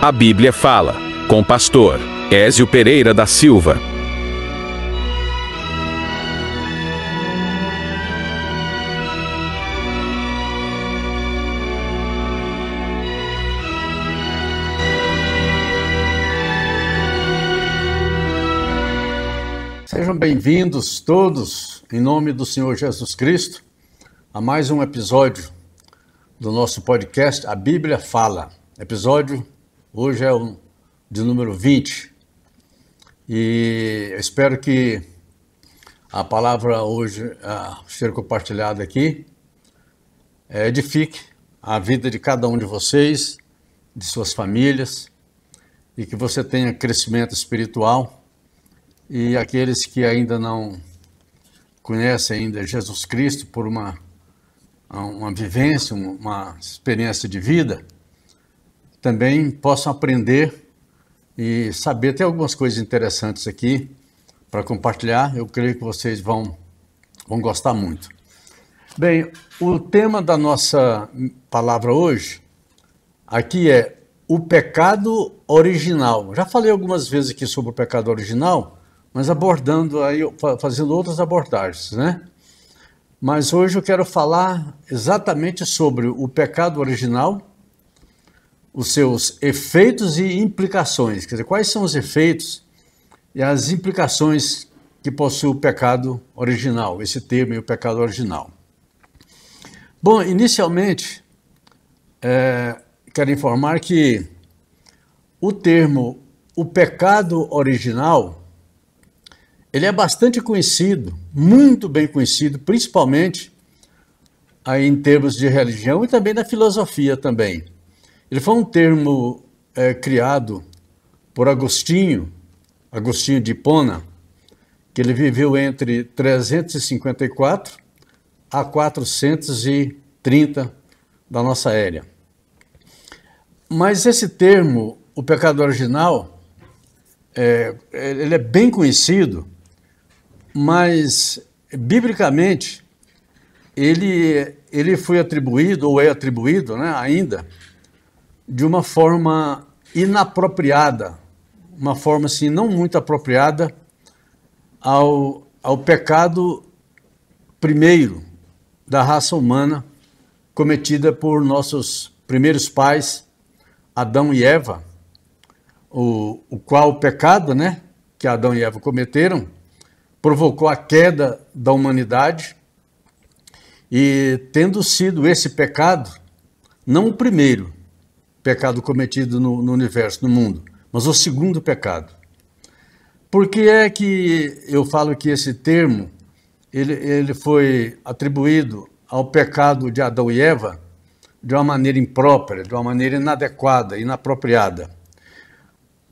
A Bíblia Fala, com o pastor Ézio Pereira da Silva. Sejam bem-vindos todos, em nome do Senhor Jesus Cristo, a mais um episódio do nosso podcast, A Bíblia Fala. Episódio, hoje é o de número 20. E eu espero que a palavra hoje a ser compartilhada aqui edifique a vida de cada um de vocês, de suas famílias, e que você tenha crescimento espiritual. E aqueles que ainda não conhecem ainda Jesus Cristo por uma vivência, uma experiência de vida, também possam aprender e saber. Tem algumas coisas interessantes aqui para compartilhar. Eu creio que vocês vão gostar muito. Bem, o tema da nossa palavra hoje aqui é o pecado original. Já falei algumas vezes aqui sobre o pecado original, mas abordando aí, fazendo outras abordagens, né? Mas hoje eu quero falar exatamente sobre o pecado original, os seus efeitos e implicações. Quer dizer, quais são os efeitos e as implicações que possui o pecado original, esse termo, o pecado original. Bom, inicialmente, quero informar que o termo, o pecado original, ele é bastante conhecido, muito bem conhecido, principalmente aí em termos de religião e também na filosofia também. Ele foi um termo criado por Agostinho de Hipona, que ele viveu entre 354 a 430 da nossa era. Mas esse termo, o pecado original, ele é bem conhecido, mas biblicamente ele foi atribuído, ou é atribuído, né, ainda, de uma forma inapropriada, uma forma assim não muito apropriada ao pecado primeiro da raça humana, cometida por nossos primeiros pais, Adão e Eva, o qual o pecado, né, que Adão e Eva cometeram, provocou a queda da humanidade, e tendo sido esse pecado, não o primeiro pecado cometido no universo, no mundo, mas o segundo pecado. Por que é que eu falo que esse termo ele foi atribuído ao pecado de Adão e Eva de uma maneira imprópria, de uma maneira inadequada, inapropriada?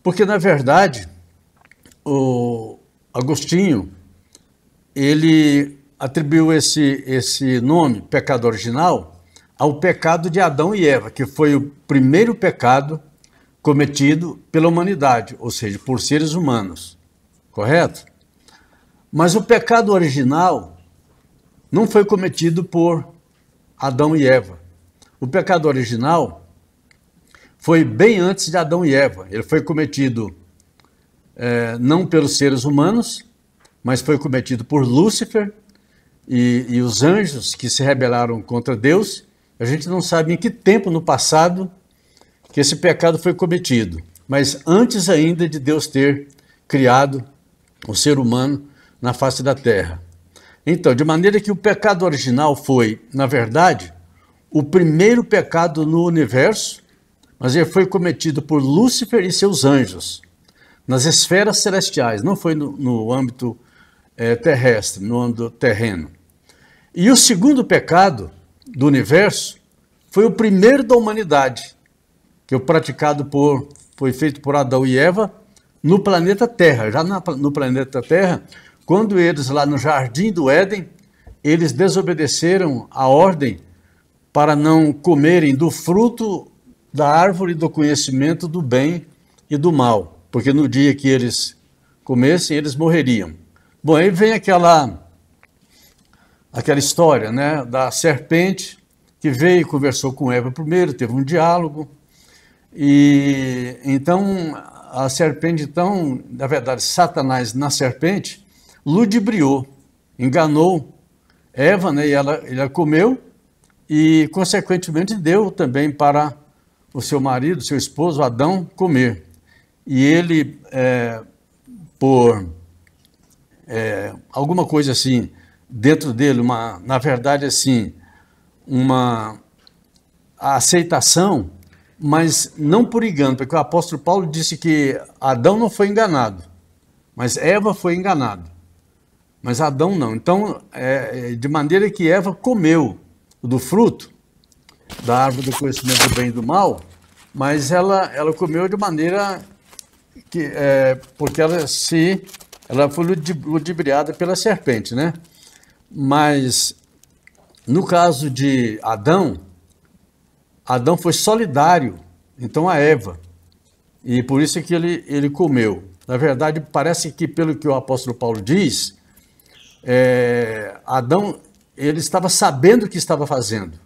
Porque, na verdade, o Agostinho, ele atribuiu esse nome, pecado original, ao pecado de Adão e Eva, que foi o primeiro pecado cometido pela humanidade, ou seja, por seres humanos, correto? Mas o pecado original não foi cometido por Adão e Eva. O pecado original foi bem antes de Adão e Eva. Ele foi cometido não pelos seres humanos, mas foi cometido por Lúcifer e os anjos que se rebelaram contra Deus. A gente não sabe em que tempo no passado que esse pecado foi cometido, mas antes ainda de Deus ter criado o ser humano na face da terra. Então, de maneira que o pecado original foi, na verdade, o primeiro pecado no universo, mas ele foi cometido por Lúcifer e seus anjos, nas esferas celestiais, não foi no âmbito terrestre, no âmbito terreno. E o segundo pecado do universo foi o primeiro da humanidade, que foi feito por Adão e Eva no planeta Terra. Já no planeta Terra, quando eles lá no Jardim do Éden, eles desobedeceram a ordem para não comerem do fruto da árvore do conhecimento do bem e do mal, porque no dia que eles comessem, eles morreriam. Bom, aí vem aquela história, né, da serpente que veio e conversou com Eva primeiro, teve um diálogo, E então a serpente, então, na verdade, Satanás na serpente ludibriou, enganou Eva, né? E ela comeu e, consequentemente, deu também para o seu marido, seu esposo, Adão, comer. E ele, por alguma coisa assim, dentro dele, na verdade, assim, uma aceitação, mas não por engano, porque o apóstolo Paulo disse que Adão não foi enganado, mas Eva foi enganada. Mas Adão não. Então, de maneira que Eva comeu do fruto da árvore do conhecimento do bem e do mal, mas ela comeu de maneira que, porque ela foi ludibriada pela serpente, né? Mas no caso de Adão foi solidário, então, a Eva, e por isso que ele comeu. Na verdade, parece que, pelo que o apóstolo Paulo diz, Adão, ele estava sabendo o que estava fazendo.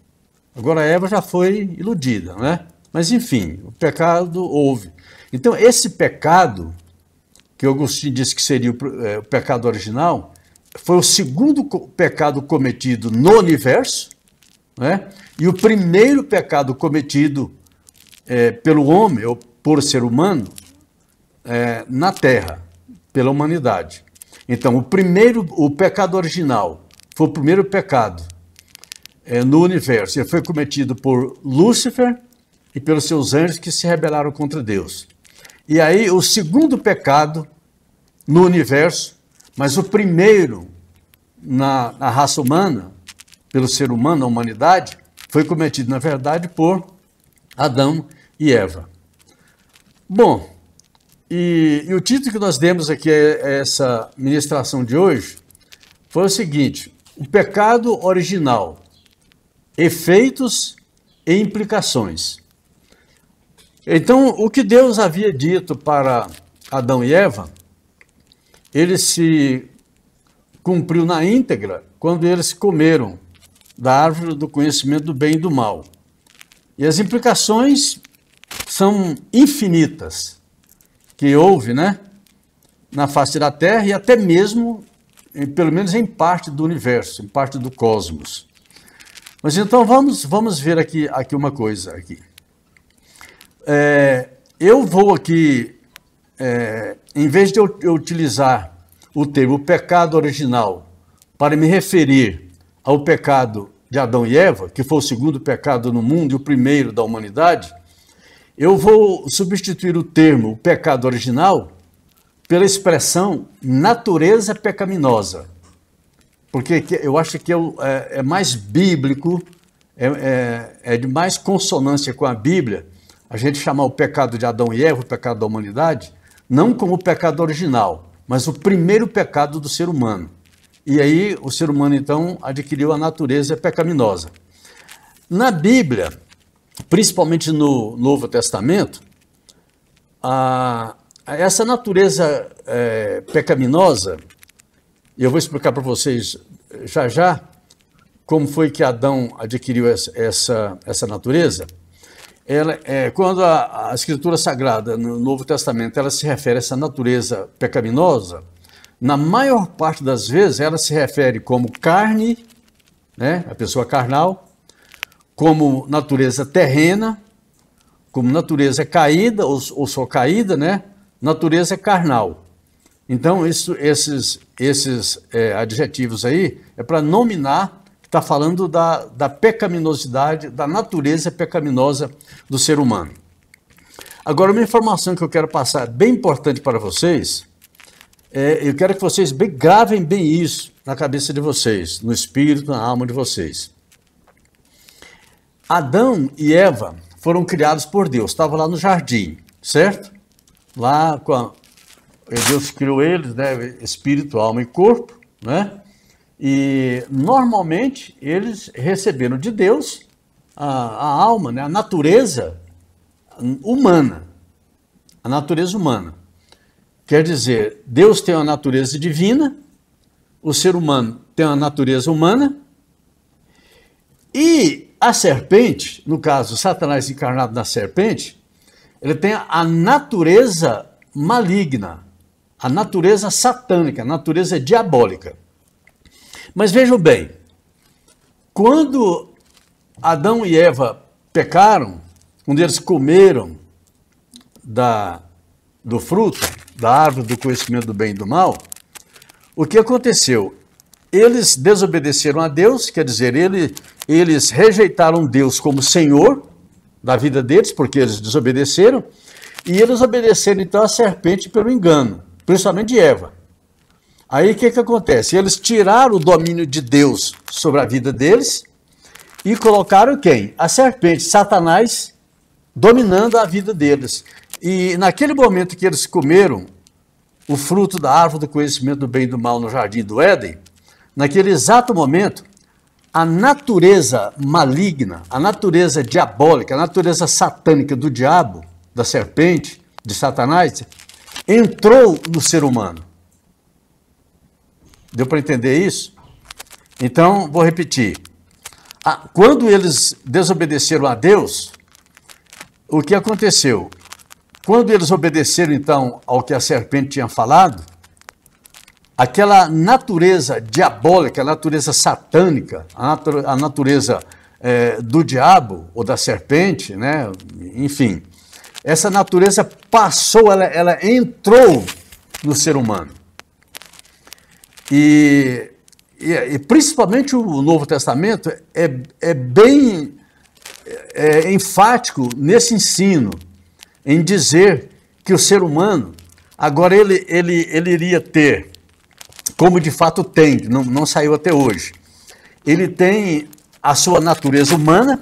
Agora, Eva já foi iludida, né? Mas, enfim, o pecado houve. Então, esse pecado, que Agostinho disse que seria o pecado original, foi o segundo pecado cometido no universo, né? E o primeiro pecado cometido pelo homem, ou por ser humano, na Terra, pela humanidade. Então, o pecado original foi o primeiro pecado no universo. Ele foi cometido por Lúcifer e pelos seus anjos que se rebelaram contra Deus. E aí, o segundo pecado no universo, mas o primeiro na raça humana, pelo ser humano, na humanidade, foi cometido, na verdade, por Adão e Eva. Bom, e o título que nós demos aqui a essa ministração de hoje foi o seguinte: o pecado original, efeitos e implicações. Então, o que Deus havia dito para Adão e Eva, ele se cumpriu na íntegra quando eles comeram da árvore do conhecimento do bem e do mal. E as implicações são infinitas, que houve, né, na face da Terra e até mesmo, pelo menos em parte do universo, em parte do cosmos. Mas então vamos ver aqui uma coisa aqui. Eu vou aqui, em vez de eu utilizar o termo pecado original para me referir ao pecado de Adão e Eva, que foi o segundo pecado no mundo e o primeiro da humanidade, eu vou substituir o termo pecado original pela expressão natureza pecaminosa, porque eu acho que é mais bíblico, é de mais consonância com a Bíblia, a gente chamar o pecado de Adão e Eva, o pecado da humanidade, não como o pecado original, mas o primeiro pecado do ser humano. E aí o ser humano, então, adquiriu a natureza pecaminosa. Na Bíblia, principalmente no Novo Testamento, essa natureza pecaminosa, eu vou explicar para vocês já como foi que Adão adquiriu essa natureza. Quando a Escritura Sagrada, no Novo Testamento, ela se refere a essa natureza pecaminosa, na maior parte das vezes ela se refere como carne, né, a pessoa carnal, como natureza terrena, como natureza caída ou só caída, né, natureza carnal. Então, esses adjetivos aí é para nominar, está falando da pecaminosidade, da natureza pecaminosa do ser humano. Agora, uma informação que eu quero passar bem importante para vocês, eu quero que vocês gravem bem isso na cabeça de vocês, no espírito, na alma de vocês. Adão e Eva foram criados por Deus, estavam lá no jardim, certo? Lá, Deus criou eles, né, espírito, alma e corpo, né? E normalmente eles receberam de Deus a alma, né, a natureza humana. A natureza humana. Quer dizer, Deus tem uma natureza divina, o ser humano tem uma natureza humana, e a serpente, no caso, Satanás encarnado na serpente, ele tem a natureza maligna, a natureza satânica, a natureza diabólica. Mas vejam bem, quando Adão e Eva pecaram, quando eles comeram do fruto, da árvore do conhecimento do bem e do mal, o que aconteceu? Eles desobedeceram a Deus, quer dizer, eles rejeitaram Deus como Senhor da vida deles, porque eles desobedeceram, e eles obedeceram então a serpente pelo engano, principalmente Eva. Aí o que acontece? Eles tiraram o domínio de Deus sobre a vida deles e colocaram quem? A serpente, Satanás, dominando a vida deles. E naquele momento que eles comeram o fruto da árvore do conhecimento do bem e do mal no jardim do Éden, naquele exato momento, a natureza maligna, a natureza diabólica, a natureza satânica do diabo, da serpente, de Satanás, entrou no ser humano. Deu para entender isso? Então, vou repetir. Quando eles desobedeceram a Deus, o que aconteceu? Quando eles obedeceram, então, ao que a serpente tinha falado, aquela natureza diabólica, a natureza satânica, a natureza do diabo ou da serpente, né? Enfim, essa natureza passou, ela entrou no ser humano. E principalmente o Novo Testamento é bem enfático nesse ensino, em dizer que o ser humano, agora ele iria ter, como de fato tem, não saiu até hoje, ele tem a sua natureza humana,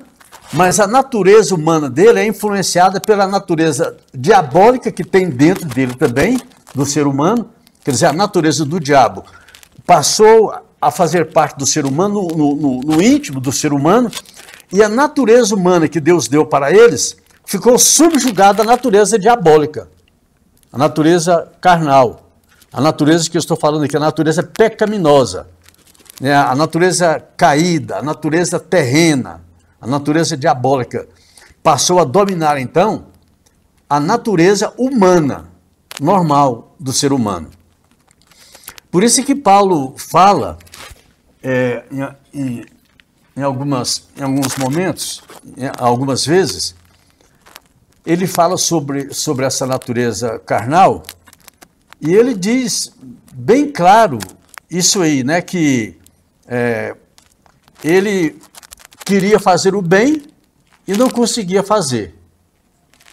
mas a natureza humana dele é influenciada pela natureza diabólica que tem dentro dele também, do ser humano, quer dizer, a natureza do diabo passou a fazer parte do ser humano, no íntimo do ser humano, e a natureza humana que Deus deu para eles ficou subjugada à natureza diabólica, a natureza carnal, a natureza que eu estou falando aqui, a natureza pecaminosa, né? A natureza caída, a natureza terrena, a natureza diabólica, passou a dominar então a natureza humana, normal do ser humano. Por isso que Paulo fala, em alguns momentos, algumas vezes, ele fala sobre essa natureza carnal, e ele diz bem claro isso aí, né, que ele queria fazer o bem e não conseguia fazer.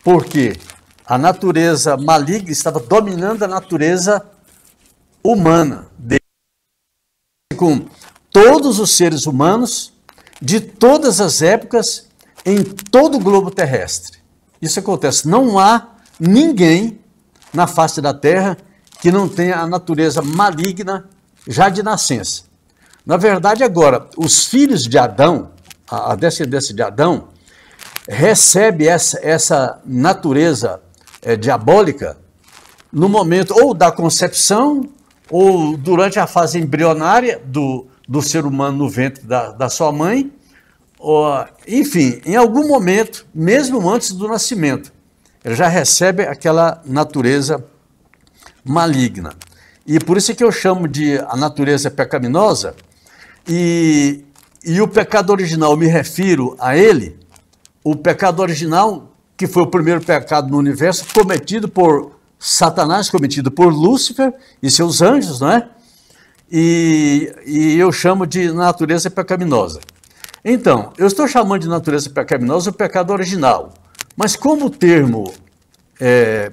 Por quê? A natureza maligna estava dominando a natureza humana dele, com todos os seres humanos de todas as épocas em todo o globo terrestre. Isso acontece. Não há ninguém na face da terra que não tenha a natureza maligna já de nascença. Na verdade, agora, os filhos de Adão, a descendência de Adão, recebe essa natureza diabólica no momento ou da concepção ou durante a fase embrionária do ser humano no ventre da sua mãe, ou, enfim, em algum momento, mesmo antes do nascimento, ele já recebe aquela natureza maligna. E por isso é que eu chamo de a natureza pecaminosa, e o pecado original, eu me refiro a ele, o pecado original, que foi o primeiro pecado no universo, cometido por Satanás, cometido por Lúcifer e seus anjos, não é? E eu chamo de natureza pecaminosa. Então, eu estou chamando de natureza pecaminosa o pecado original, mas como o termo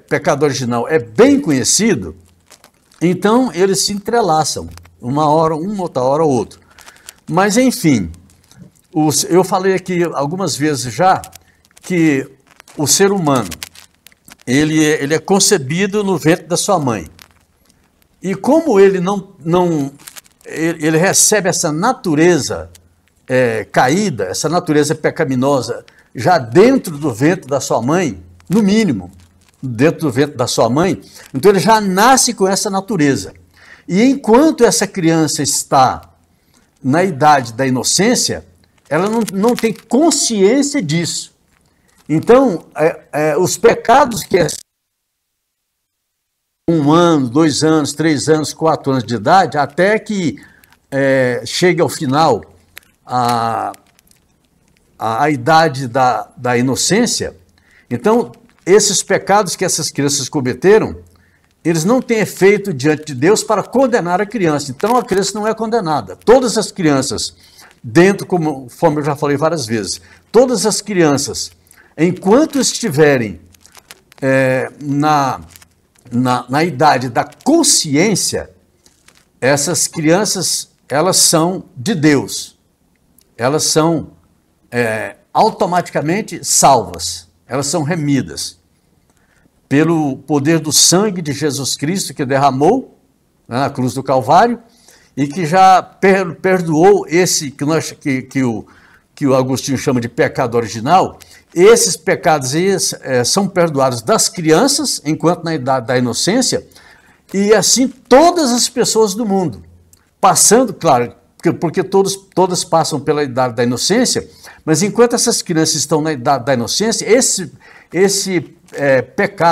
pecado original é bem conhecido, então eles se entrelaçam, uma outra hora outra. Mas, enfim, eu falei aqui algumas vezes já que o ser humano, ele é concebido no ventre da sua mãe. E como ele ele recebe essa natureza caída, essa natureza pecaminosa, já dentro do ventre da sua mãe, no mínimo, dentro do ventre da sua mãe, então ele já nasce com essa natureza. E enquanto essa criança está na idade da inocência, ela não tem consciência disso. Então, os pecados que é 1 ano, 2 anos, 3 anos, 4 anos de idade, até que chegue ao final a idade da inocência, então, esses pecados que essas crianças cometeram, eles não têm efeito diante de Deus para condenar a criança. Então, a criança não é condenada. Todas as crianças, conforme eu já falei várias vezes, todas as crianças, enquanto estiverem na idade da consciência, essas crianças, elas são de Deus. Elas são automaticamente salvas. Elas são remidas pelo poder do sangue de Jesus Cristo que derramou na cruz do Calvário e que já perdoou esse que o Agostinho chama de pecado original. Esses pecados são perdoados das crianças enquanto na idade da inocência e assim todas as pessoas do mundo, passando, claro, porque todas passam pela idade da inocência, mas enquanto essas crianças estão na idade da inocência,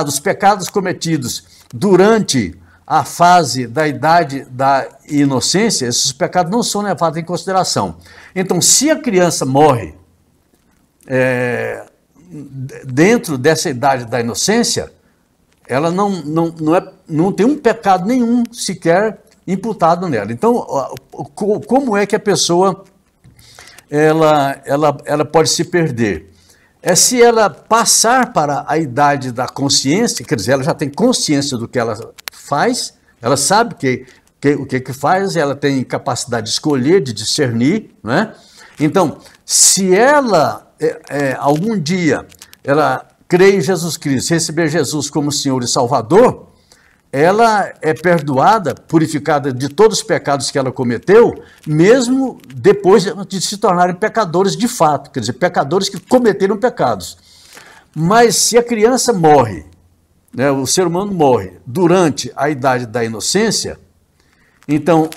os pecados cometidos durante a fase da idade da inocência, esses pecados não são levados em consideração. Então, se a criança morre dentro dessa idade da inocência, ela não tem um pecado nenhum sequer imputado nela. Então, como é que a pessoa ela pode se perder? Se ela passar para a idade da consciência, quer dizer, ela já tem consciência do que ela faz, ela sabe o que faz, ela tem capacidade de escolher, de discernir, né? Então, se ela algum dia ela crê em Jesus Cristo, receber Jesus como Senhor e Salvador, ela é perdoada, purificada de todos os pecados que ela cometeu, mesmo depois de se tornarem pecadores de fato, quer dizer, pecadores que cometeram pecados. Mas se a criança morre, né, o ser humano morre durante a idade da inocência, então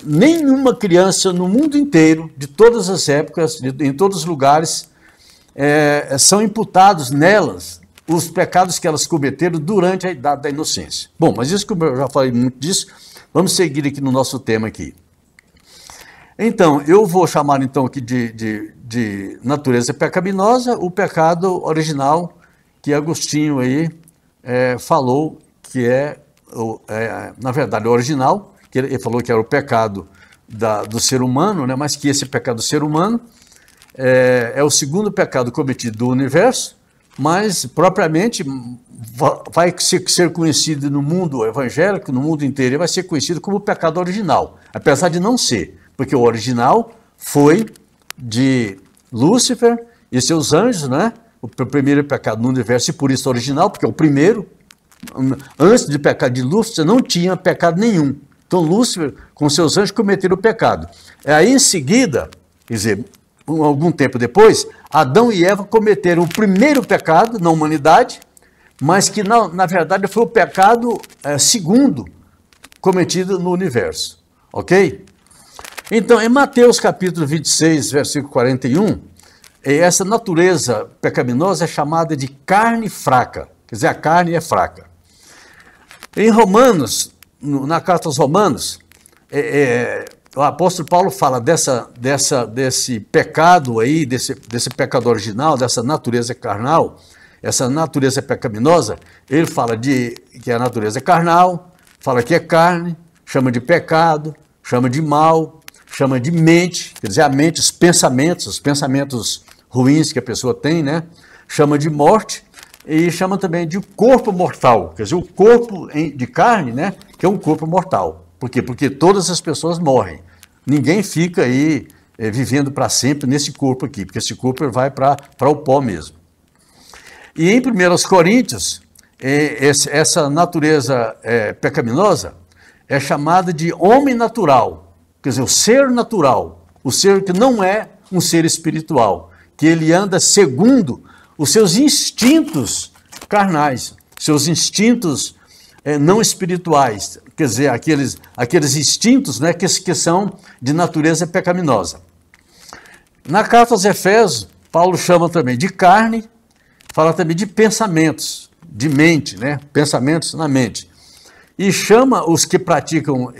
nenhuma criança no mundo inteiro, de todas as épocas, em todos os lugares, são imputados nelas os pecados que elas cometeram durante a idade da inocência. Bom, mas isso, como eu já falei muito disso, vamos seguir aqui no nosso tema aqui. Então, eu vou chamar então aqui de natureza pecaminosa o pecado original que Agostinho aí falou que na verdade, o original, que ele falou que era o pecado do ser humano, né, mas que esse pecado do ser humano é o segundo pecado cometido do universo, mas propriamente vai ser conhecido no mundo evangélico, no mundo inteiro, vai ser conhecido como o pecado original, apesar de não ser, porque o original foi de Lúcifer e seus anjos, né? O primeiro pecado no universo, e por isso original, porque o primeiro, antes de pecar de Lúcifer, não tinha pecado nenhum. Então Lúcifer, com seus anjos, cometeram o pecado. Aí em seguida, quer dizer, algum tempo depois, Adão e Eva cometeram o primeiro pecado na humanidade, mas que na verdade foi o pecado segundo cometido no universo, ok? Então, em Mateus capítulo 26, versículo 41, essa natureza pecaminosa é chamada de carne fraca, quer dizer, a carne é fraca. Em Romanos, na carta aos Romanos, o apóstolo Paulo fala desse pecado aí, desse pecado original, dessa natureza carnal, essa natureza pecaminosa. Ele fala que a natureza é carnal, fala que é carne, chama de pecado, chama de mal, chama de mente, quer dizer, a mente, os pensamentos ruins que a pessoa tem, né? Chama de morte e chama também de corpo mortal, quer dizer, o corpo de carne, né? Que é um corpo mortal. Por quê? Porque todas as pessoas morrem. Ninguém fica aí vivendo para sempre nesse corpo aqui, porque esse corpo vai para o pó mesmo. E em 1 Coríntios, essa natureza pecaminosa é chamada de homem natural, quer dizer, o ser natural, o ser que não é um ser espiritual, que ele anda segundo os seus instintos carnais, seus instintos não espirituais, quer dizer, aqueles instintos, né, que são de natureza pecaminosa. Na carta aos Efésios, Paulo chama também de carne, fala também de pensamentos, de mente, né? Pensamentos na mente. E chama os que praticam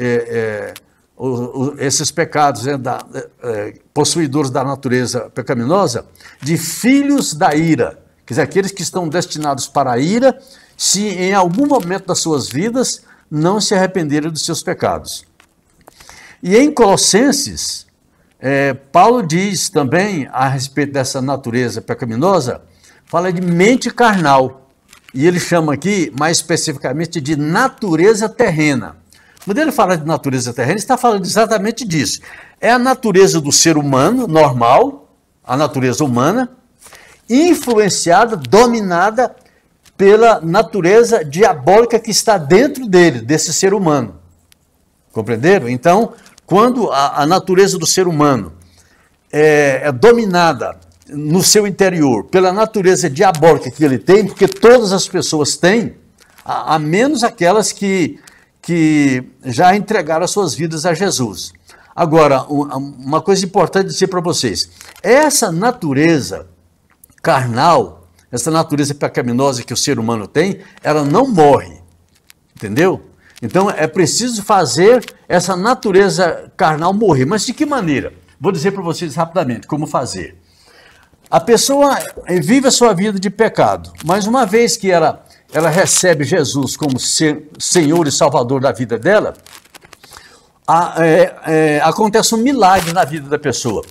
esses pecados, né, possuidores da natureza pecaminosa, de filhos da ira. Quer dizer, aqueles que estão destinados para a ira, se em algum momento das suas vidas não se arrependerem dos seus pecados. E em Colossenses, Paulo diz também a respeito dessa natureza pecaminosa, fala de mente carnal. E ele chama aqui, mais especificamente, de natureza terrena. Quando ele fala de natureza terrena, ele está falando exatamente disso. É a natureza do ser humano, normal, a natureza humana, influenciada, dominada pela natureza diabólica que está dentro dele, desse ser humano. Compreenderam? Então, quando a natureza do ser humano é dominada no seu interior pela natureza diabólica que ele tem, porque todas as pessoas têm, a menos aquelas que já entregaram as suas vidas a Jesus. Agora, uma coisa importante dizer para vocês, essa natureza carnal, essa natureza pecaminosa que o ser humano tem, ela não morre, entendeu? Então é preciso fazer essa natureza carnal morrer. Mas de que maneira? Vou dizer para vocês rapidamente como fazer. A pessoa vive a sua vida de pecado, mas uma vez que ela recebe Jesus como Senhor e Salvador da vida dela, acontece um milagre na vida da pessoa.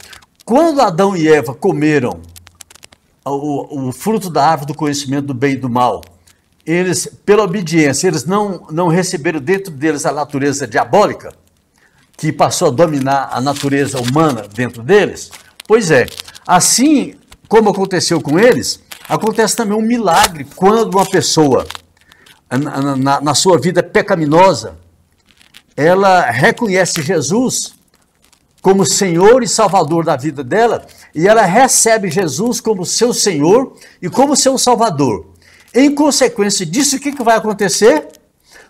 Quando Adão e Eva comeram o fruto da árvore do conhecimento do bem e do mal, eles, pela obediência, eles não receberam dentro deles a natureza diabólica, que passou a dominar a natureza humana dentro deles. Pois é, assim como aconteceu com eles, acontece também um milagre quando uma pessoa, na sua vida pecaminosa, ela reconhece Jesus como Senhor e Salvador da vida dela, e ela recebe Jesus como seu Senhor e como seu Salvador. Em consequência disso, o que vai acontecer?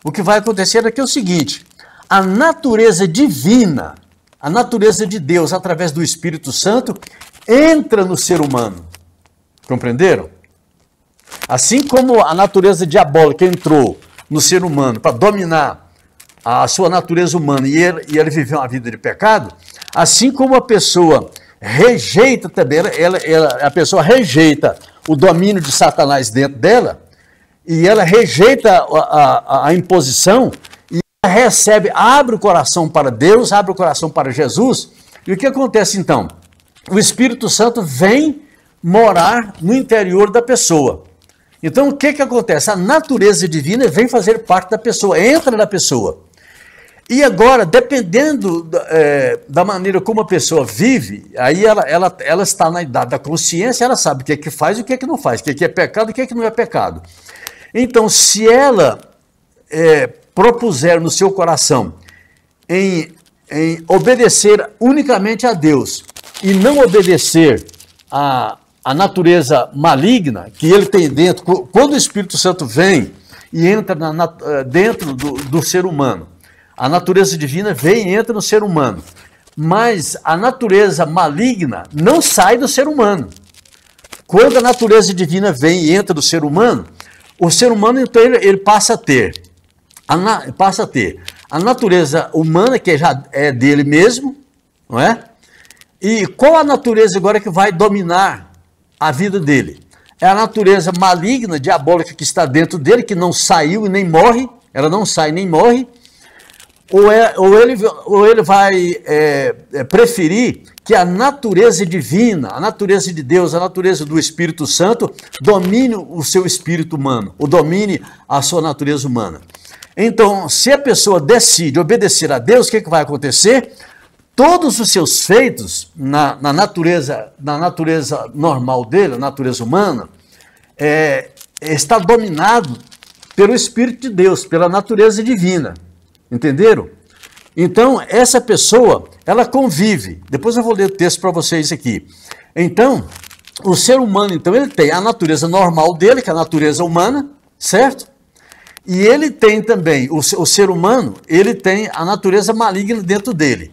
O que vai acontecer aqui é o seguinte: a natureza divina, a natureza de Deus, através do Espírito Santo, entra no ser humano. Compreenderam? Assim como a natureza diabólica entrou no ser humano para dominar a sua natureza humana e ele viveu uma vida de pecado, assim como a pessoa rejeita também, a pessoa rejeita o domínio de Satanás dentro dela, e ela rejeita a imposição, e ela recebe, abre o coração para Deus, abre o coração para Jesus, e o que acontece então? O Espírito Santo vem morar no interior da pessoa. Então o que acontece? A natureza divina vem fazer parte da pessoa, entra na pessoa. E agora, dependendo da maneira como a pessoa vive, aí ela está na idade da consciência, ela sabe o que é que faz e o que é que não faz, o que é pecado e o que é que não é pecado. Então, se ela propuser no seu coração em obedecer unicamente a Deus e não obedecer a natureza maligna que ele tem dentro, quando o Espírito Santo vem e entra dentro do ser humano, a natureza divina vem e entra no ser humano, mas a natureza maligna não sai do ser humano. Quando a natureza divina vem e entra no ser humano, o ser humano então ele passa a ter a natureza humana, que já é dele mesmo, não é? E qual a natureza agora que vai dominar a vida dele? É a natureza maligna, diabólica que está dentro dele, que não saiu e nem morre, ela não sai nem morre, ou ele vai preferir que a natureza divina, a natureza de Deus, a natureza do Espírito Santo domine o seu espírito humano, ou domine a sua natureza humana. Então, se a pessoa decide obedecer a Deus, o que vai acontecer? Todos os seus feitos na natureza normal dele, a natureza humana, está dominado pelo Espírito de Deus, pela natureza divina. Entenderam? Então, essa pessoa, ela convive. Depois eu vou ler o texto para vocês aqui. Então, o ser humano, então, ele tem a natureza normal dele, que é a natureza humana, certo? E ele tem também, o ser humano, ele tem a natureza maligna dentro dele.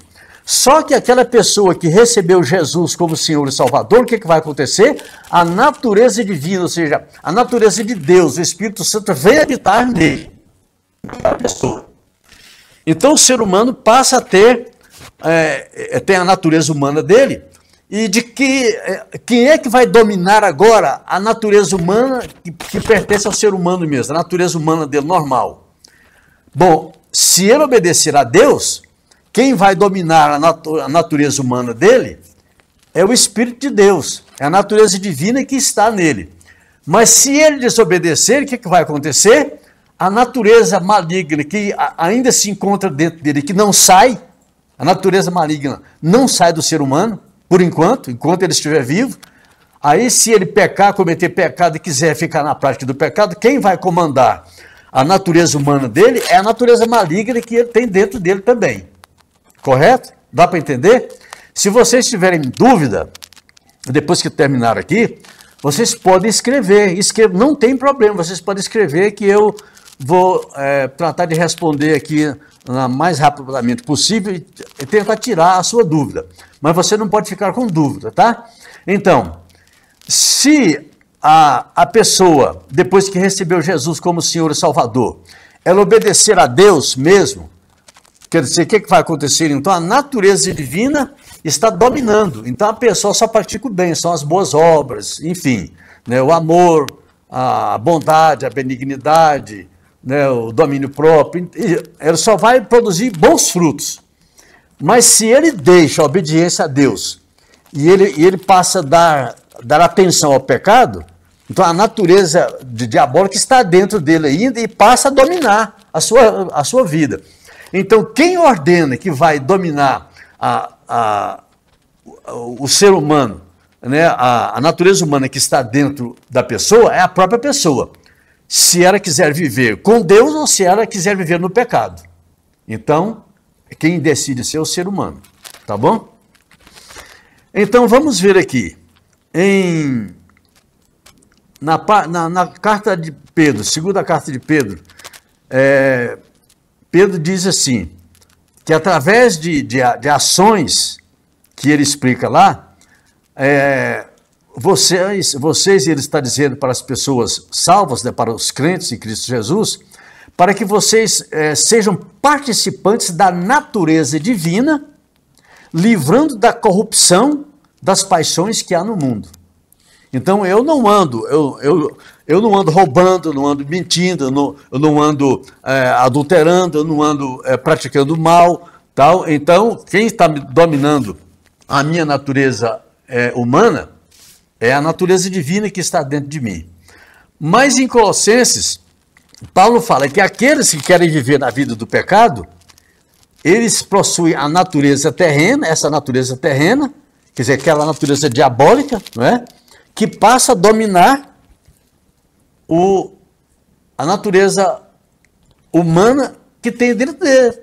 Só que aquela pessoa que recebeu Jesus como Senhor e Salvador, o que vai acontecer? A natureza divina, ou seja, a natureza de Deus, o Espírito Santo vem habitar nele, a pessoa. Então o ser humano passa a ter, tem a natureza humana dele, e de quem é que vai dominar agora a natureza humana que pertence ao ser humano mesmo, a natureza humana dele normal? Bom, se ele obedecer a Deus, quem vai dominar a natureza humana dele é o Espírito de Deus, é a natureza divina que está nele. Mas se ele desobedecer, o que vai acontecer? A natureza maligna que ainda se encontra dentro dele, que não sai, a natureza maligna não sai do ser humano, por enquanto ele estiver vivo. Aí se ele pecar, cometer pecado e quiser ficar na prática do pecado, quem vai comandar a natureza humana dele é a natureza maligna que ele tem dentro dele também. Correto? Dá para entender? Se vocês tiverem dúvida, depois que terminar aqui, vocês podem escrever. Não tem problema, vocês podem escrever que eu vou tratar de responder aqui o mais rapidamente possível e tentar tirar a sua dúvida. Mas você não pode ficar com dúvida, tá? Então, se a pessoa, depois que recebeu Jesus como Senhor e Salvador, ela obedecer a Deus mesmo, quer dizer, o que vai acontecer? Então, a natureza divina está dominando. Então, a pessoa só pratica o bem, são as boas obras, enfim, né, o amor, a bondade, a benignidade, né, o domínio próprio. Ela só vai produzir bons frutos. Mas se ele deixa a obediência a Deus e ele passa a dar atenção ao pecado, então a natureza diabólica está dentro dele ainda e passa a dominar a sua vida. Então, quem ordena que vai dominar o ser humano, né, a natureza humana que está dentro da pessoa, é a própria pessoa. Se ela quiser viver com Deus ou se ela quiser viver no pecado. Então, quem decide ser o ser humano. Tá bom? Então, vamos ver aqui. Na carta de Pedro, segunda carta de Pedro, Pedro diz assim, que através de ações que ele explica lá, vocês, ele está dizendo para as pessoas salvas, né, para os crentes em Cristo Jesus, para que vocês sejam participantes da natureza divina, livrando da corrupção das paixões que há no mundo. Então eu não ando roubando, não ando mentindo, eu não ando adulterando, eu não ando praticando mal, tal. Então quem está dominando a minha natureza humana é a natureza divina que está dentro de mim. Mas em Colossenses, Paulo fala que aqueles que querem viver na vida do pecado, eles possuem a natureza terrena, essa natureza terrena, quer dizer, aquela natureza diabólica, não é? Que passa a dominar a natureza humana que tem dentro dele.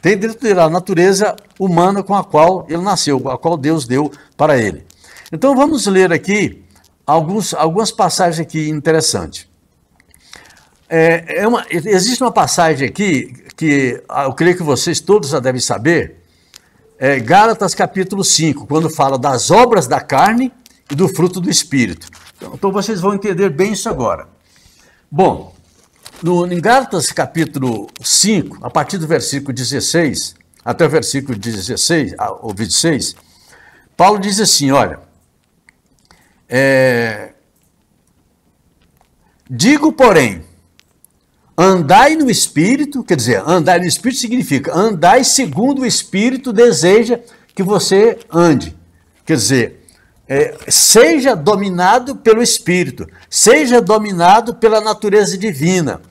Tem dentro dele a natureza humana com a qual ele nasceu, a qual Deus deu para ele. Então vamos ler aqui algumas passagens aqui interessantes. Existe uma passagem aqui que eu creio que vocês todos já devem saber, Gálatas capítulo 5, quando fala das obras da carne e do fruto do Espírito. Então vocês vão entender bem isso agora. Bom, em Gálatas capítulo 5, a partir do versículo 16, até o versículo 16, ou 26, Paulo diz assim, olha, digo, porém, andai no Espírito, quer dizer, andai no Espírito significa andai segundo o Espírito deseja que você ande. Quer dizer, seja dominado pelo Espírito, seja dominado pela natureza divina.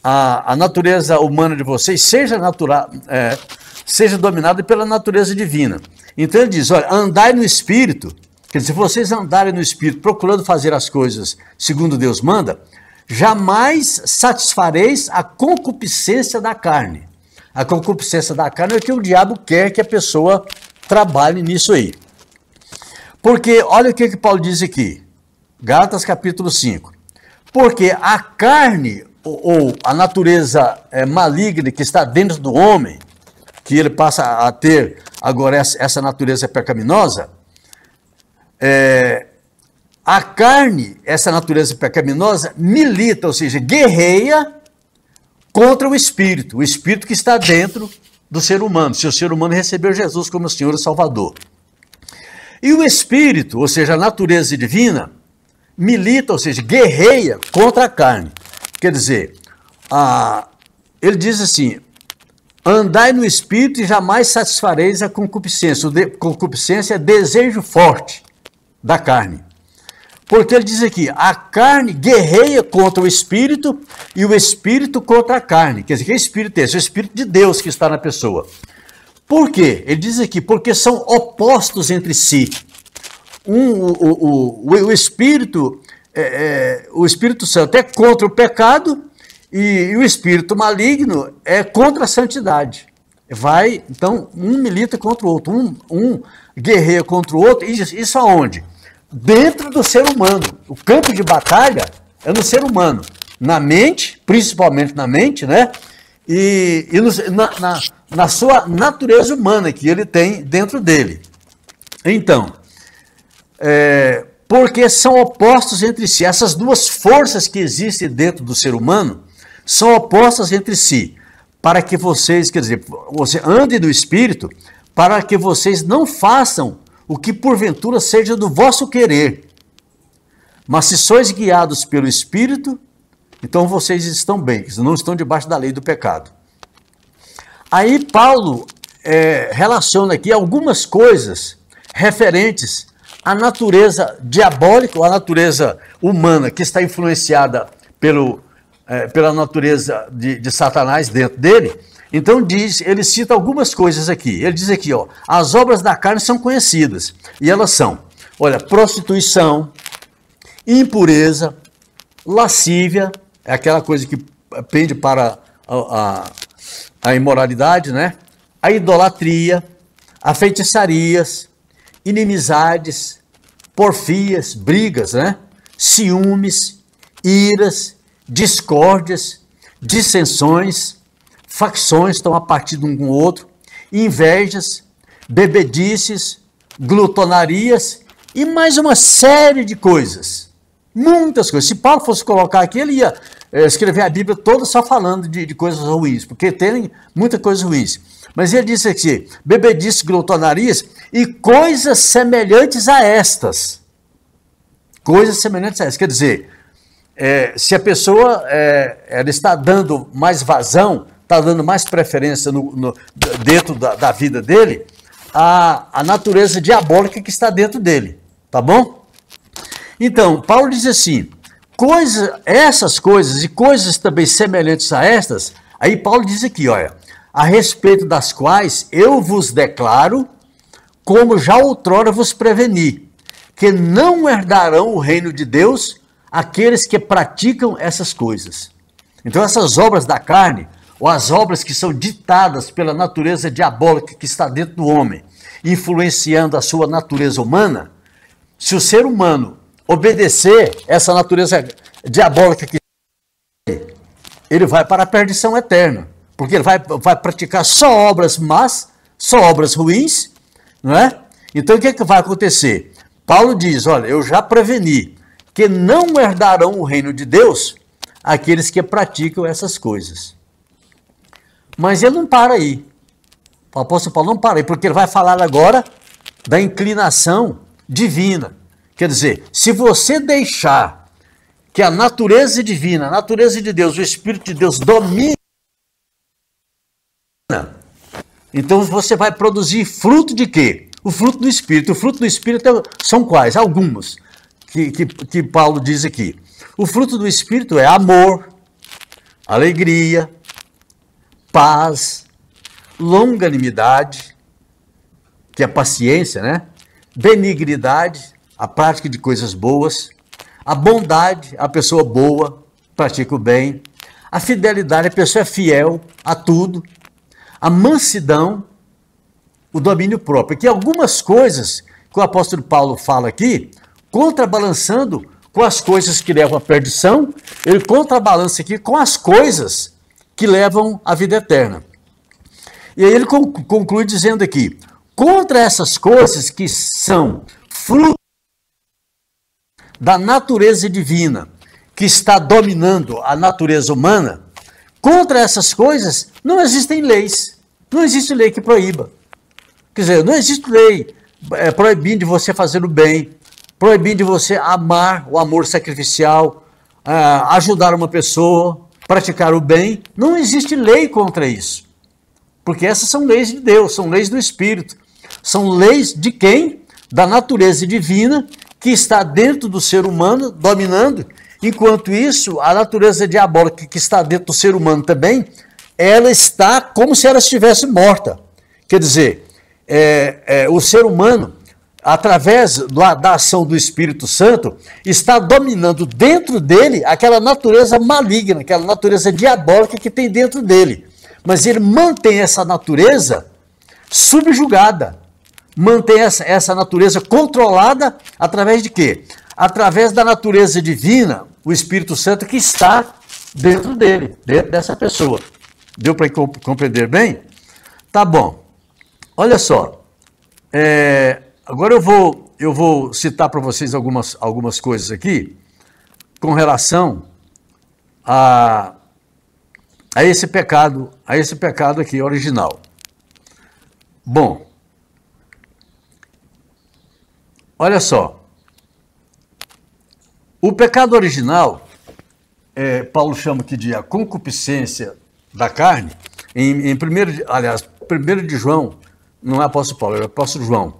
A natureza humana de vocês seja dominada pela natureza divina. Então ele diz, olha, andai no Espírito, quer dizer, se vocês andarem no Espírito, procurando fazer as coisas segundo Deus manda, jamais satisfareis a concupiscência da carne. A concupiscência da carne é o que o diabo quer que a pessoa trabalhe nisso aí. Porque, olha o que Paulo diz aqui, Gálatas capítulo 5. Porque a carne, ou a natureza maligna que está dentro do homem, que ele passa a ter agora essa natureza pecaminosa, a carne, essa natureza pecaminosa, milita, ou seja, guerreia contra o espírito que está dentro do ser humano, se o ser humano recebeu Jesus como Senhor e Salvador. E o espírito, ou seja, a natureza divina, milita, ou seja, guerreia contra a carne. Quer dizer, ele diz assim, andai no espírito e jamais satisfareis a concupiscência. Concupiscência é desejo forte da carne. Porque ele diz aqui, a carne guerreia contra o espírito e o espírito contra a carne. Quer dizer, que espírito é esse? O espírito de Deus que está na pessoa. Por quê? Ele diz aqui, porque são opostos entre si. O Espírito Santo é contra o pecado e o espírito maligno é contra a santidade. Então, um milita contra o outro, um guerreia contra o outro. Isso aonde? Dentro do ser humano. O campo de batalha é no ser humano. Na mente, principalmente na mente, né? E na sua natureza humana que ele tem dentro dele. Então, porque são opostos entre si. Essas duas forças que existem dentro do ser humano são opostas entre si. Para que vocês, quer dizer, você ande no Espírito, para que vocês não façam o que porventura seja do vosso querer. Mas se sois guiados pelo Espírito, então vocês estão bem, não estão debaixo da lei do pecado. Aí Paulo relaciona aqui algumas coisas referentes à natureza diabólica, ou à natureza humana, que está influenciada pela natureza de Satanás dentro dele. Então ele cita algumas coisas aqui. Ele diz aqui, as obras da carne são conhecidas. E elas são, prostituição, impureza, lascívia, é aquela coisa que pende para a imoralidade, né? A idolatria, a feitiçarias, inimizades, porfias, brigas, né? Ciúmes, iras, discórdias, dissensões, facções estão a partir de um com o outro, invejas, bebedices, glutonarias e mais uma série de coisas. Muitas coisas. Se Paulo fosse colocar aqui, ele ia escrever a Bíblia toda só falando de coisas ruins, porque tem muitas coisas ruins. Mas ele disse aqui, bebedices, glutonarias e coisas semelhantes a estas. Coisas semelhantes a estas. Quer dizer, se a pessoa ela está dando mais vazão, está dando mais preferência dentro da vida dele, a natureza diabólica que está dentro dele, tá bom? Então, Paulo diz assim, essas coisas e coisas também semelhantes a estas, aí Paulo diz aqui, olha, a respeito das quais eu vos declaro, como já outrora vos preveni, que não herdarão o reino de Deus aqueles que praticam essas coisas. Então, essas obras da carne, ou as obras que são ditadas pela natureza diabólica que está dentro do homem, influenciando a sua natureza humana, se o ser humano obedecer essa natureza diabólica que ele vai para a perdição eterna, porque ele vai praticar só obras más, só obras ruins, não é? Então o que vai acontecer? Paulo diz, olha, eu já preveni que não herdarão o reino de Deus aqueles que praticam essas coisas. Mas ele não para aí. O apóstolo Paulo não para aí, porque ele vai falar agora da inclinação divina. Quer dizer, se você deixar que a natureza divina, a natureza de Deus, o Espírito de Deus domine, então você vai produzir fruto de quê? O fruto do Espírito. O fruto do Espírito são quais? Alguns que Paulo diz aqui. O fruto do Espírito é amor, alegria, paz, longanimidade, que é paciência, né? Benignidade, a prática de coisas boas, a bondade, a pessoa boa, pratica o bem, a fidelidade, a pessoa é fiel a tudo, a mansidão, o domínio próprio. Que algumas coisas que o apóstolo Paulo fala aqui, contrabalançando com as coisas que levam à perdição, ele contrabalança aqui com as coisas que levam à vida eterna. E aí ele conclui dizendo aqui, Contra essas coisas que são fruto da natureza divina, que está dominando a natureza humana, contra essas coisas não existem leis. Não existe lei que proíba. Quer dizer, não existe lei proibindo de você fazer o bem, proibindo de você amar o amor sacrificial, ajudar uma pessoa, praticar o bem. Não existe lei contra isso. Porque essas são leis de Deus, são leis do Espírito. São leis de quem? Da natureza divina que está dentro do ser humano, dominando. Enquanto isso, a natureza diabólica que está dentro do ser humano também, ela está como se ela estivesse morta. Quer dizer, o ser humano, através da ação do Espírito Santo, está dominando dentro dele aquela natureza maligna, aquela natureza diabólica que tem dentro dele. Mas ele mantém essa natureza subjugada, mantém essa natureza controlada através de quê? Através da natureza divina, o Espírito Santo que está dentro dele, dentro dessa pessoa. Deu para compreender bem? Tá bom. Olha só. Agora eu vou citar para vocês algumas coisas aqui com relação a esse pecado aqui original. Bom, olha só. O pecado original, Paulo chama aqui de a concupiscência da carne, em 1 de João, não é apóstolo Paulo, é apóstolo João.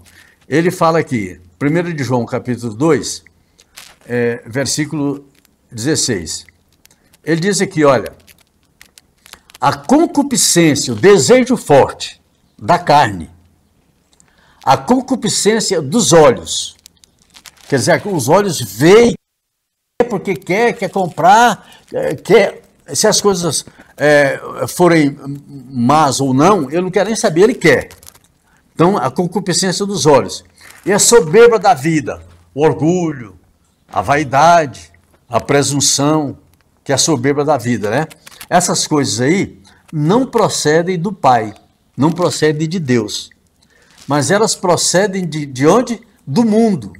Ele fala aqui, 1 de João, capítulo 2, versículo 16. Ele diz aqui, olha, a concupiscência, o desejo forte da carne, a concupiscência dos olhos, quer dizer, que os olhos veem porque quer comprar, se as coisas forem más ou não, ele não quer nem saber, ele quer. Então, a concupiscência dos olhos. E a soberba da vida, o orgulho, a vaidade, a presunção, que é a soberba da vida, né? Essas coisas aí não procedem do Pai, não procedem de Deus. Mas elas procedem de onde? Do mundo.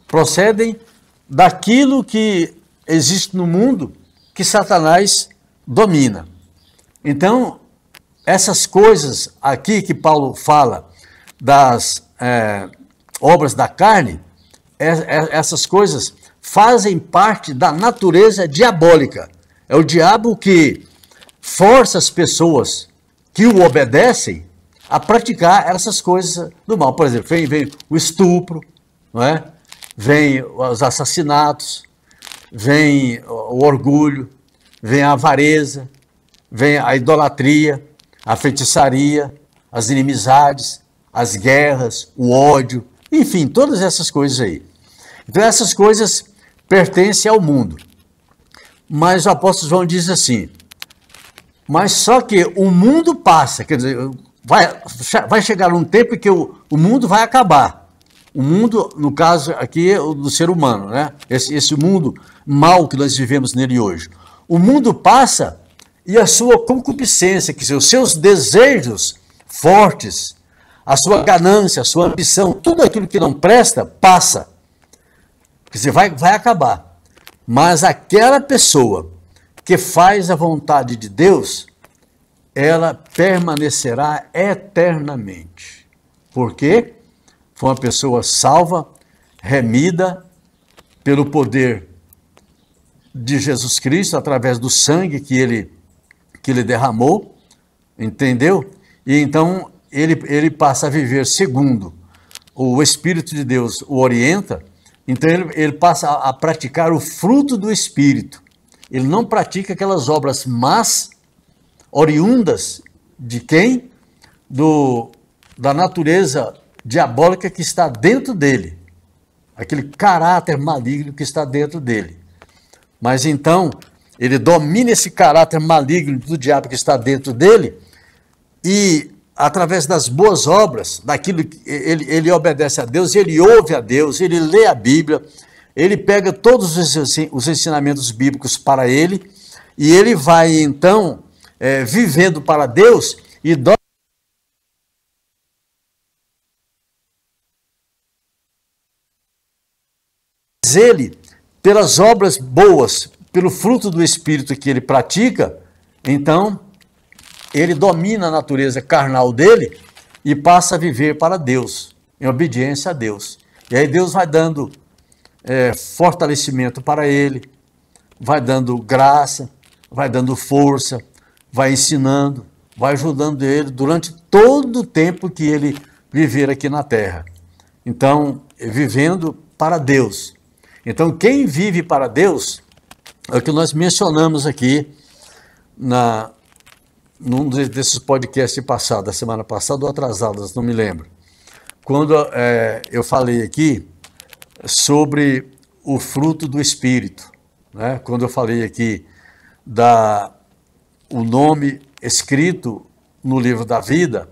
Procedem daquilo que existe no mundo que Satanás domina. Então, essas coisas aqui que Paulo fala das obras da carne, essas coisas fazem parte da natureza diabólica. É o diabo que força as pessoas que o obedecem a praticar essas coisas do mal. Por exemplo, vem o estupro, não é? Vem os assassinatos, vem o orgulho, vem a avareza, vem a idolatria, a feitiçaria, as inimizades, as guerras, o ódio, enfim, todas essas coisas aí. Então essas coisas pertencem ao mundo. Mas o apóstolo João diz assim, mas só que o mundo passa, quer dizer, vai chegar um tempo em que o mundo vai acabar. O mundo, no caso aqui, é o do ser humano, né? Esse mundo mal que nós vivemos nele hoje. O mundo passa e a sua concupiscência, que são os seus desejos fortes, a sua ganância, a sua ambição, tudo aquilo que não presta, passa. Quer dizer, vai acabar. Mas aquela pessoa que faz a vontade de Deus, ela permanecerá eternamente. Por quê? Foi uma pessoa salva, remida pelo poder de Jesus Cristo, através do sangue que ele derramou, entendeu? E então ele passa a viver segundo o Espírito de Deus o orienta, então ele passa a praticar o fruto do Espírito. Ele não pratica aquelas obras más, oriundas de quem? Da natureza diabólica que está dentro dele, aquele caráter maligno que está dentro dele. Mas então, ele domina esse caráter maligno do diabo que está dentro dele e, através das boas obras, daquilo que ele obedece a Deus, ele ouve a Deus, ele lê a Bíblia, ele pega todos os ensinamentos bíblicos para ele e ele vai, então, vivendo para Deus e ele, pelas obras boas, pelo fruto do Espírito que ele pratica, então ele domina a natureza carnal dele e passa a viver para Deus, em obediência a Deus. E aí Deus vai dando fortalecimento para ele, vai dando graça, vai dando força, vai ensinando, vai ajudando ele durante todo o tempo que ele viver aqui na terra. Então, vivendo para Deus. Então, quem vive para Deus, é o que nós mencionamos aqui num desses podcasts passados, da semana passada ou atrasadas, não me lembro. Quando eu falei aqui sobre o fruto do Espírito, né? Quando eu falei aqui o nome escrito no livro da vida,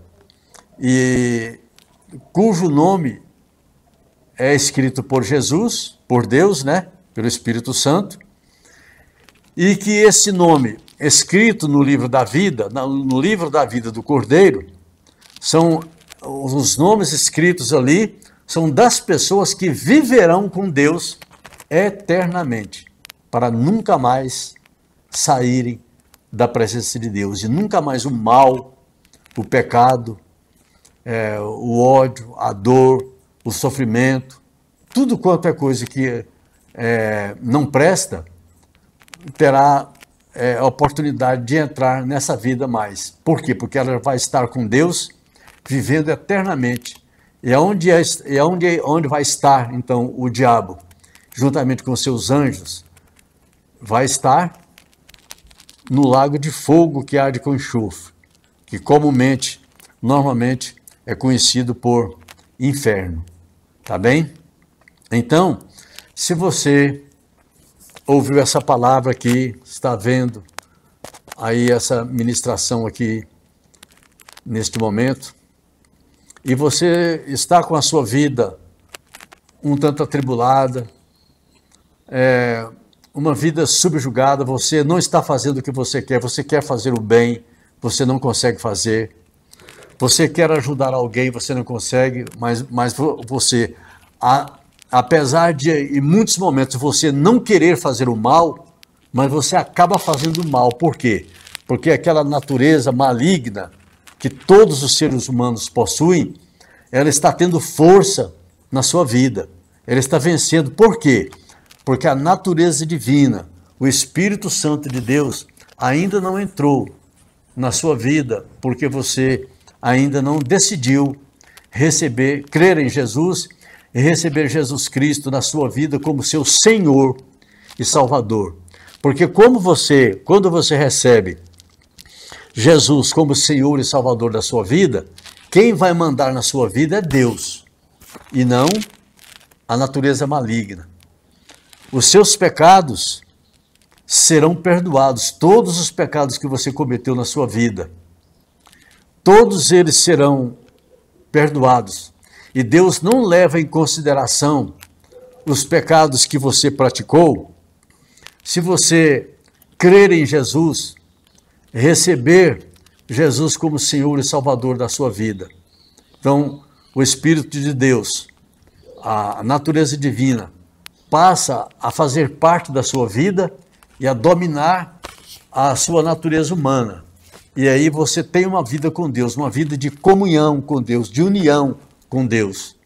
e cujo nome é escrito por Jesus, por Deus, né? Pelo Espírito Santo, e que esse nome escrito no livro da vida, no livro da vida do Cordeiro, são os nomes escritos ali, são das pessoas que viverão com Deus eternamente, para nunca mais saírem da presença de Deus, e nunca mais o mal, o pecado, o ódio, a dor, o sofrimento, tudo quanto é coisa que não presta, terá a oportunidade de entrar nessa vida mais. Por quê? Porque ela vai estar com Deus, vivendo eternamente. E onde vai estar, então, o diabo, juntamente com seus anjos? Vai estar no lago de fogo que arde com enxofre, que normalmente é conhecido por inferno. Tá bem? Então, se você ouviu essa palavra aqui, está vendo aí essa ministração aqui neste momento, e você está com a sua vida um tanto atribulada, uma vida subjugada, você não está fazendo o que você quer fazer o bem, você não consegue fazer, você quer ajudar alguém, você não consegue, mas você, apesar de em muitos momentos você não querer fazer o mal, mas você acaba fazendo o mal. Por quê? Porque aquela natureza maligna que todos os seres humanos possuem, ela está tendo força na sua vida, ela está vencendo. Por quê? Porque a natureza divina, o Espírito Santo de Deus, ainda não entrou na sua vida, porque você ainda não decidiu crer em Jesus e receber Jesus Cristo na sua vida como seu Senhor e Salvador. Porque quando você recebe Jesus como Senhor e Salvador da sua vida, quem vai mandar na sua vida é Deus, e não a natureza maligna. Os seus pecados serão perdoados, todos os pecados que você cometeu na sua vida, todos eles serão perdoados. E Deus não leva em consideração os pecados que você praticou. Se você crer em Jesus, receber Jesus como Senhor e Salvador da sua vida. Então, o Espírito de Deus, a natureza divina, passa a fazer parte da sua vida e a dominar a sua natureza humana. E aí você tem uma vida com Deus, uma vida de comunhão com Deus, de união com Deus.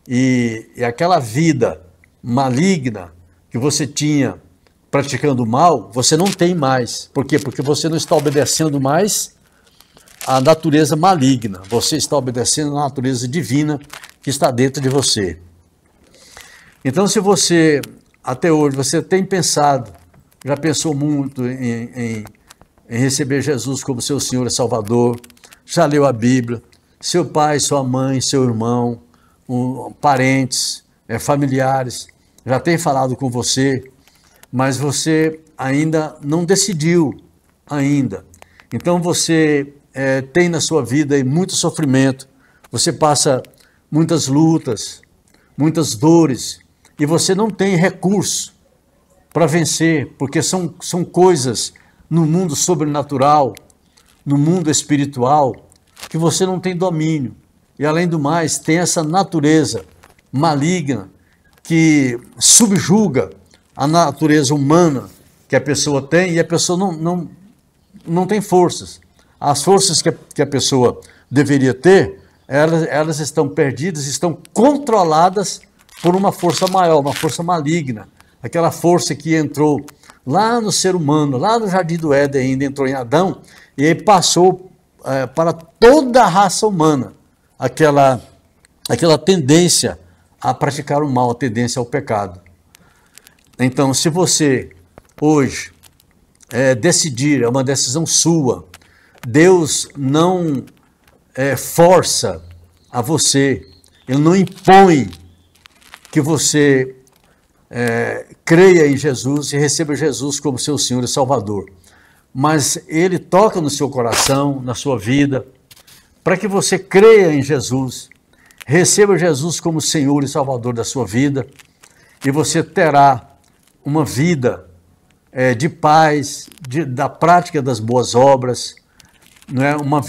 E aquela vida maligna que você tinha praticando mal, você não tem mais. Por quê? Porque você não está obedecendo mais à natureza maligna, você está obedecendo à natureza divina que está dentro de você. Então, se você, até hoje, você tem pensado, já pensou muito em receber Jesus como seu Senhor e Salvador, já leu a Bíblia, seu pai, sua mãe, seu irmão, parentes, familiares, já tem falado com você, mas você ainda não decidiu ainda. Então você tem na sua vida muito sofrimento, você passa muitas lutas, muitas dores, e você não tem recurso para vencer, porque são coisas no mundo sobrenatural, no mundo espiritual, que você não tem domínio. E além do mais, tem essa natureza maligna que subjuga a natureza humana que a pessoa tem, e a pessoa não tem forças. As forças que a pessoa deveria ter, elas estão perdidas, estão controladas por uma força maior, uma força maligna. Aquela força que entrou lá no ser humano, lá no Jardim do Éden ainda, entrou em Adão, e aí passou para toda a raça humana, aquela tendência a praticar o mal, a tendência ao pecado. Então, se você hoje decidir, é uma decisão sua, Deus não força a você, Ele não impõe que você creia em Jesus e receba Jesus como seu Senhor e Salvador. Mas Ele toca no seu coração, na sua vida, para que você creia em Jesus, receba Jesus como Senhor e Salvador da sua vida, e você terá uma vida de paz, da prática das boas obras, não é? Uma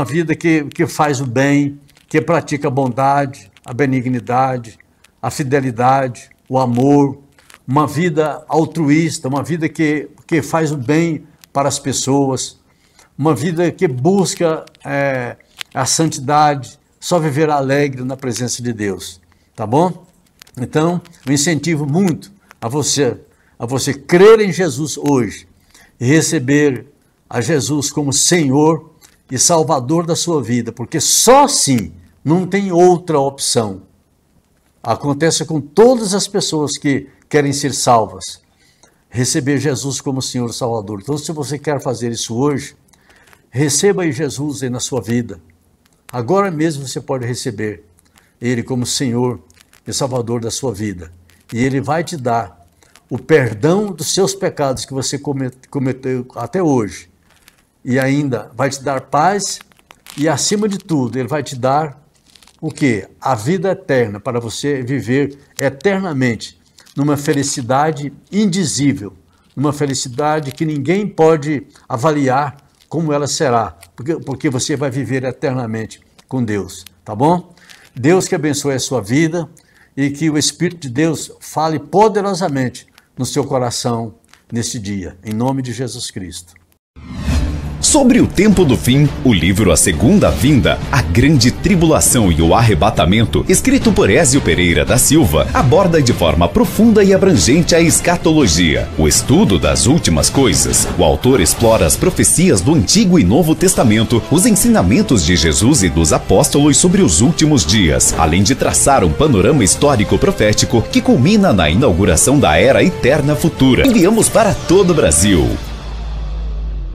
vida que faz o bem, que pratica a bondade, a benignidade, a fidelidade, o amor, uma vida altruísta, uma vida que faz o bem para as pessoas, uma vida que busca a santidade, só viver alegre na presença de Deus, tá bom? Então, eu incentivo muito a você crer em Jesus hoje e receber a Jesus como Senhor e Salvador da sua vida, porque só assim, não tem outra opção. Acontece com todas as pessoas que querem ser salvas, receber Jesus como Senhor e Salvador. Então, se você quer fazer isso hoje, receba aí Jesus aí na sua vida. Agora mesmo você pode receber Ele como Senhor e Salvador da sua vida. E Ele vai te dar o perdão dos seus pecados que você cometeu até hoje. E ainda vai te dar paz e, acima de tudo, Ele vai te dar o quê? A vida eterna, para você viver eternamente numa felicidade indizível, numa felicidade que ninguém pode avaliar como ela será, porque você vai viver eternamente com Deus, tá bom? Deus que abençoe a sua vida e que o Espírito de Deus fale poderosamente no seu coração neste dia, em nome de Jesus Cristo. Sobre o tempo do fim, o livro A Segunda Vinda, a Grande Tribulação e o Arrebatamento, escrito por Ézio Pereira da Silva, aborda de forma profunda e abrangente a escatologia, o estudo das últimas coisas. O autor explora as profecias do Antigo e Novo Testamento, os ensinamentos de Jesus e dos apóstolos sobre os últimos dias, além de traçar um panorama histórico profético que culmina na inauguração da Era Eterna Futura. Enviamos para todo o Brasil.